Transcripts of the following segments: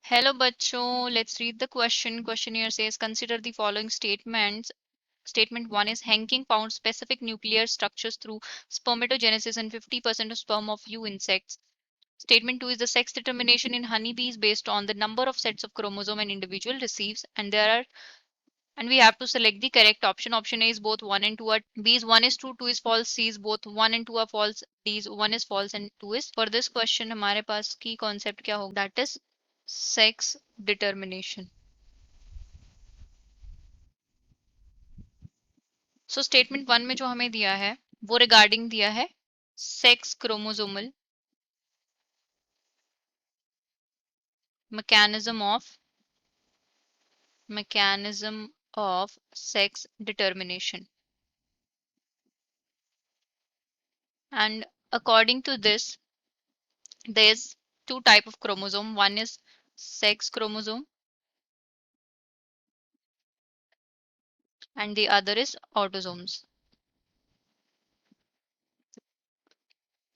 Hello बच्चों, let's read the question. Question here says consider the following statements. Statement 1 is hanging found specific nuclear structures through spermatogenesis in 50% of sperm of few insects. Statement 2 is the sex determination in honeybees based on the number of sets of chromosome an individual receives, and we have to select the correct option. Option A is both 1 and 2 are B is 1 is true, 2 is false, C is both 1 and 2 are false, D is 1 is false and 2 is. For this question हमारे पास की concept क्या होगा? That is sex determination. So statement 1 में जो हमें दिया है वो रिगार्डिंग दिया है sex chromosomal mechanism of sex determination and according to this there's two type of chromosome. One is sex chromosome and the other is autosomes.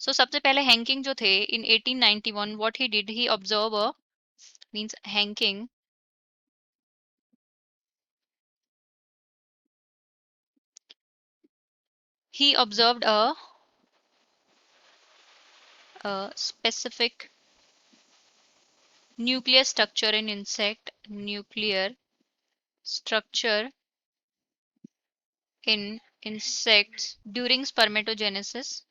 So सबसे पहले हैंकिंग जो थे in 1891 what he did, he observe a means Henking he observed a specific nuclear structure in insect, nuclear structure in insects during spermatogenesis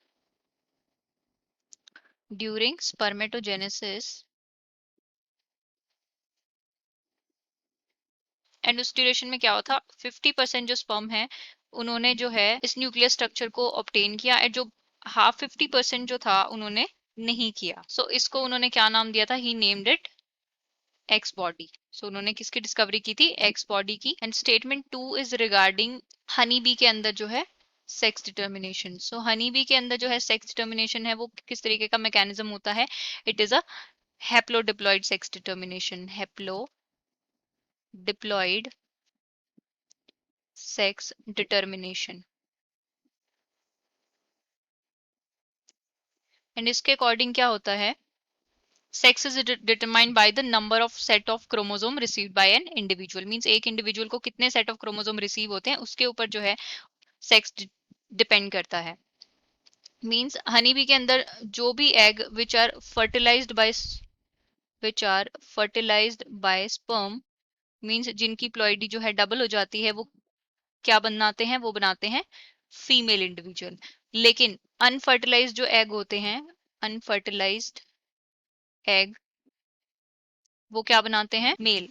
and उस duration में क्या हुआ था 50% जो स्पर्म है उन्होंने जो है इस न्यूक्लियर स्ट्रक्चर को ऑब्टेन किया एंड जो हाफ 50% जो था उन्होंने नहीं किया. सो इसको उन्होंने क्या नाम दिया था? ही नेम्ड इट एक्स बॉडी. सो उन्होंने किसकी डिस्कवरी की थी? एक्स बॉडी की. And statement 2 is regarding honey bee के अंदर जो है सेक्स डिटर्मिनेशन. सो हनी बी के अंदर जो है सेक्स डिटर्मिनेशन है वो किस तरीके का मैकेनिज्म होता है? It is a haplodiploid sex determination. Haplodiploid sex determination. And इसके अकॉर्डिंग क्या होता है? Sex is determined by the number of set of chromosome received by an individual. Means एक इंडिविजुअल को कितने सेट ऑफ क्रोमोसोम रिसीव होते हैं उसके ऊपर जो है सेक्स डिपेंड करता है. मींस हनी बी के अंदर जो भी egg which are fertilized by sperm means जिनकी प्लॉइडी जो है डबल हो जाती है वो क्या बनाते हैं? वो बनाते हैं फीमेल इंडिविजुअल. लेकिन अनफर्टिलाइज्ड जो एग होते हैं, अनफर्टिलाइज्ड एग वो क्या बनाते हैं? Male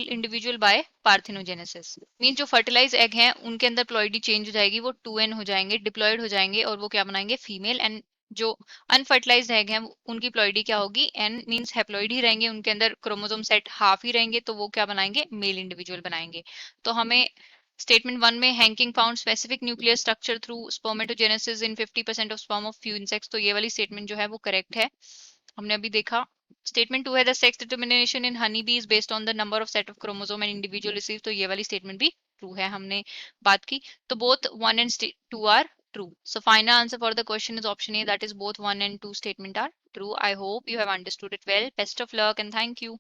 individual by parthenogenesis. Mean जो फर्टिलाइज एग हैं उनके अंदर प्लॉइडी चेंज हो जाएगी, वो 2n हो जाएंगे, डिप्लॉयड हो जाएंगे और वो क्या बनाएंगे? फीमेल. एंड जो अनफर्टिलाइज एग हैं उनकी प्लॉइडी क्या होगी? n मींस हैप्लॉइड ही रहेंगे, उनके अंदर क्रोमोसोम सेट हाफ ही रहेंगे, तो वो क्या बनाएंगे? मेल इंडिविजुअल बनाएंगे. तो हमें स्टेटमेंट 1 में Henking found specific nuclear structure through spermatogenesis in 50% of sperm of few insects, तो ये वाली स्टेटमेंट जो है वो करेक्ट है. हमने अभी देखा. स्टेटमेंट 2 है the sex determination in honey bee is based on the number of set of chromosome and individual receive, तो ये वाली स्टेटमेंट भी ट्रू है, हमने बात की. तो both 1 and 2 are true. So final answer for the question is option A, that is both 1 and 2 statement are true. I hope you have understood it well. Best of luck and thank you.